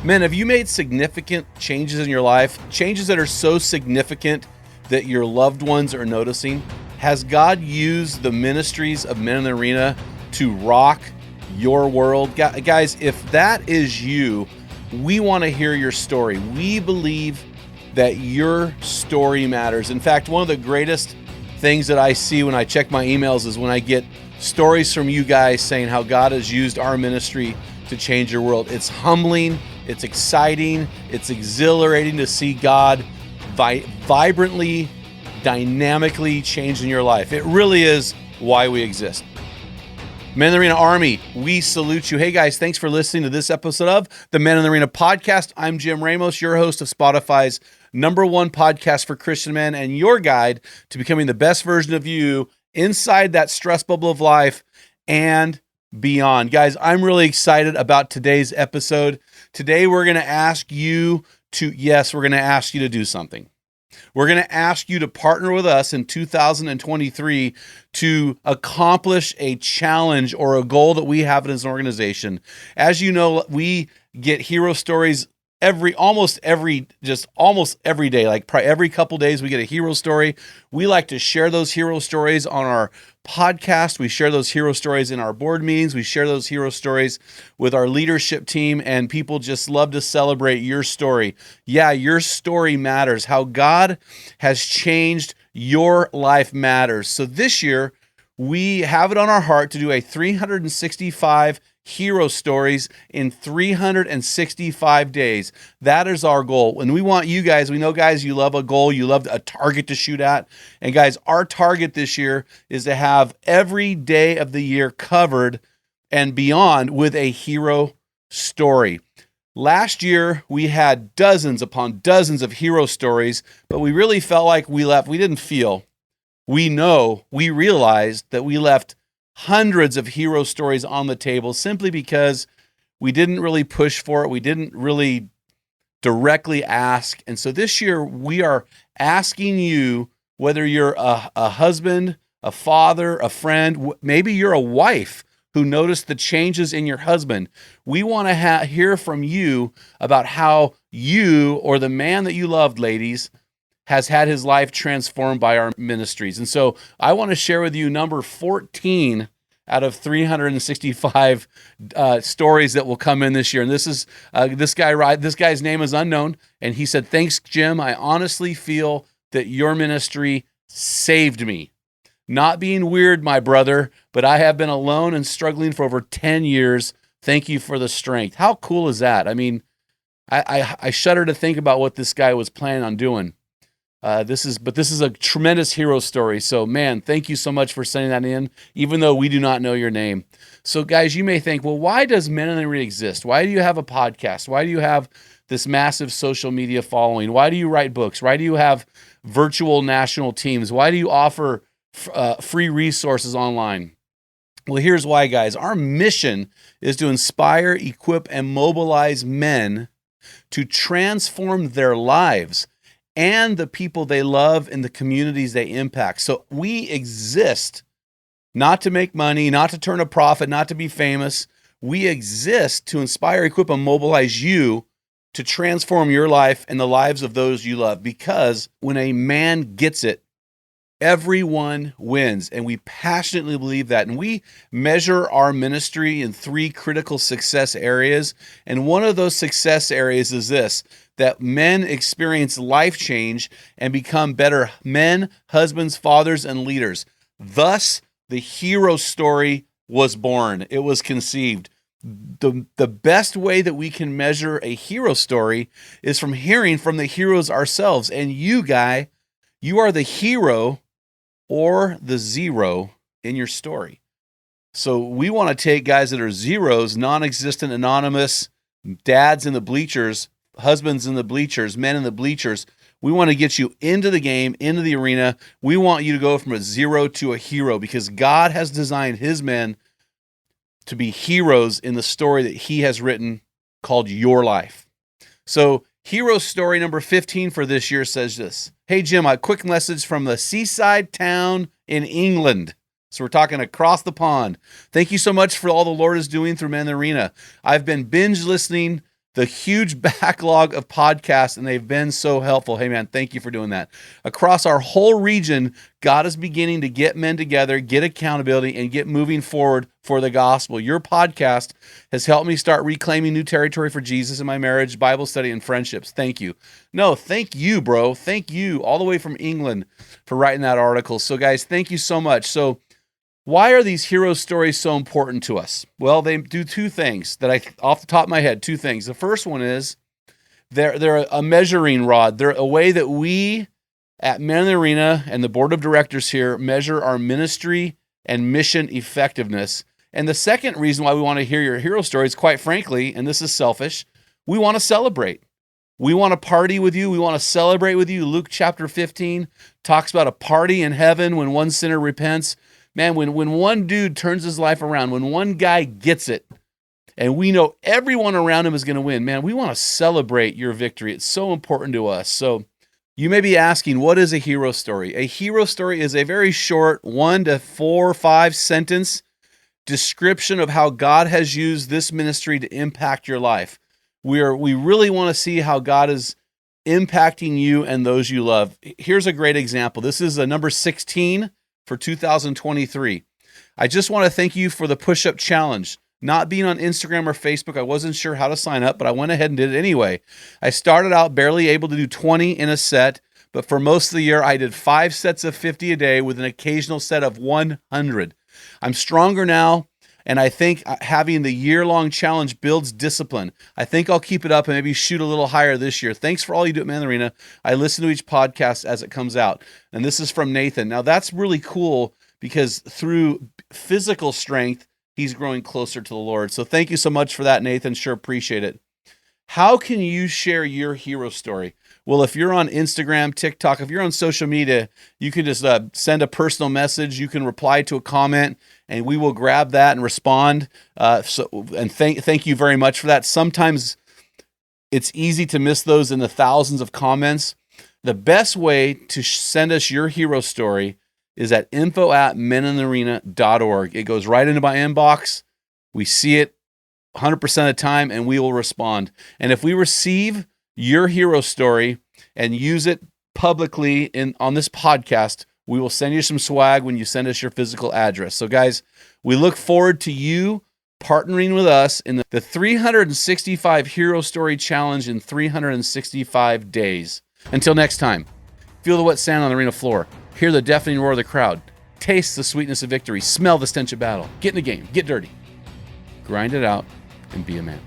Men, have you made significant changes in your life? Changes that are so significant that your loved ones are noticing? Has God used the ministries of Men in the Arena to rock your world? Guys, if that is you, we want to hear your story. We believe that your story matters. In fact, one of the greatest things that I see when I check my emails is when I get stories from you guys saying how God has used our ministry to change your world. It's humbling, it's exciting, it's exhilarating to see God vibrantly, dynamically changing your life. It really is why we exist. Men in the Arena Army, we salute you. Hey guys, thanks for listening to this episode of the Men in the Arena podcast. I'm Jim Ramos, your host of Spotify's #1 podcast for Christian men and your guide to becoming the best version of you inside that stress bubble of life and beyond. Guys, I'm really excited about today's episode. Today, we're going to ask you to do something. We're going to ask you to partner with us in 2023 to accomplish a challenge or a goal that we have as an organization. As you know, we get hero stories almost every day, like probably every couple days we get a hero story. We like to share those hero stories on our podcast. We share those hero stories in our board meetings. We share those hero stories with our leadership team, and people just love to celebrate your story. Yeah, your story matters. How God has changed your life matters. So this year, we have it on our heart to do a 365 hero stories in 365 days. That is our goal. And we want you guys, we know guys, you love a goal, you love a target to shoot at. And guys, our target this year is to have every day of the year covered and beyond with a hero story. Last year, we had dozens upon dozens of hero stories, but we really felt like we realized that we left hundreds of hero stories on the table simply because we didn't really push for it. We didn't really directly ask. And so this year we are asking you, whether you're a husband, a father, a friend, maybe you're a wife who noticed the changes in your husband. We want to hear from you about how you or the man that you loved, ladies, has had his life transformed by our ministries. And so I want to share with you number 14 out of 365 stories that will come in this year. And this is this guy's name is unknown. And he said, "Thanks, Jim. I honestly feel that your ministry saved me. Not being weird, my brother, but I have been alone and struggling for over 10 years. Thank you for the strength." How cool is that? I mean, I shudder to think about what this guy was planning on doing. This is a tremendous hero story. So, man, thank you so much for sending that in, even though we do not know your name. So, guys, you may think, well, why does Men in the Arena exist? Why do you have a podcast? Why do you have this massive social media following? Why do you write books? Why do you have virtual national teams? Why do you offer free resources online? Well, here's why, guys. Our mission is to inspire, equip, and mobilize men to transform their lives and the people they love and the communities they impact. So we exist not to make money, not to turn a profit, not to be famous. We exist to inspire, equip, and mobilize you to transform your life and the lives of those you love. Because when a man gets it, everyone wins. And we passionately believe that. And we measure our ministry in 3 critical success areas. And one of those success areas is this: that men experience life change and become better men, husbands, fathers, and leaders. Thus, the hero story was born. It was conceived. The best way that we can measure a hero story is from hearing from the heroes ourselves. And you, guy, you are the hero or the zero in your story. So we want to take guys that are zeros, non-existent, anonymous, dads in the bleachers, husbands in the bleachers, men in the bleachers. We want to get you into the game, into the arena. We want you to go from a zero to a hero, because God has designed his men to be heroes in the story that he has written called your life. So hero story number 15 for this year says this: "Hey Jim, a quick message from the seaside town in England." So we're talking across the pond. "Thank you so much for all the Lord is doing through Men in the Arena. I've been binge listening the huge backlog of podcasts, and they've been so helpful. Hey, man, thank you for doing that. Across our whole region, God is beginning to get men together, get accountability, and get moving forward for the gospel. Your podcast has helped me start reclaiming new territory for Jesus in my marriage, Bible study, and friendships. Thank you. No, thank you, bro. Thank you all the way from England for writing that article. So, guys, thank you so much. So, why are these hero stories so important to us? Well, they do two things off the top of my head, two things. The first one is they're a measuring rod. They're a way that we at Men in the Arena and the board of directors here measure our ministry and mission effectiveness. And the second reason why we want to hear your hero stories, quite frankly, and this is selfish, we want to celebrate. We want to party with you. We want to celebrate with you. Luke chapter 15 talks about a party in heaven when one sinner repents. Man, when one dude turns his life around, when one guy gets it, and we know everyone around him is going to win, man, we want to celebrate your victory. It's so important to us. So you may be asking, what is a hero story? A hero story is a very short 1 to 4 or 5 sentence description of how God has used this ministry to impact your life. We really want to see how God is impacting you and those you love. Here's a great example. This is a number 16 for 2023. I just want to thank you for the push-up challenge. Not being on Instagram or Facebook, I wasn't sure how to sign up, but I went ahead and did it anyway. I started out barely able to do 20 in a set, but for most of the year, I did 5 sets of 50 a day with an occasional set of 100. I'm stronger now, and I think having the year-long challenge builds discipline. I think I'll keep it up and maybe shoot a little higher this year. Thanks for all you do at Man in the Arena. I listen to each podcast as it comes out. And this is from Nathan. Now, that's really cool because through physical strength, he's growing closer to the Lord. So thank you so much for that, Nathan. Sure appreciate it. How can you share your hero story? Well, if you're on Instagram, TikTok, if you're on social media, you can just send a personal message. You can reply to a comment, and we will grab that and respond. Thank you very much for that. Sometimes it's easy to miss those in the thousands of comments. The best way to send us your hero story is at info@meninthearena.org. It goes right into my inbox. We see it 100% of the time, and we will respond. And if we receive your hero story and use it publicly on this podcast, we will send you some swag when you send us your physical address. So guys, we look forward to you partnering with us in the 365 Hero Story Challenge in 365 days. Until next time, feel the wet sand on the arena floor, hear the deafening roar of the crowd, taste the sweetness of victory, smell the stench of battle, get in the game, get dirty, grind it out, and be a man.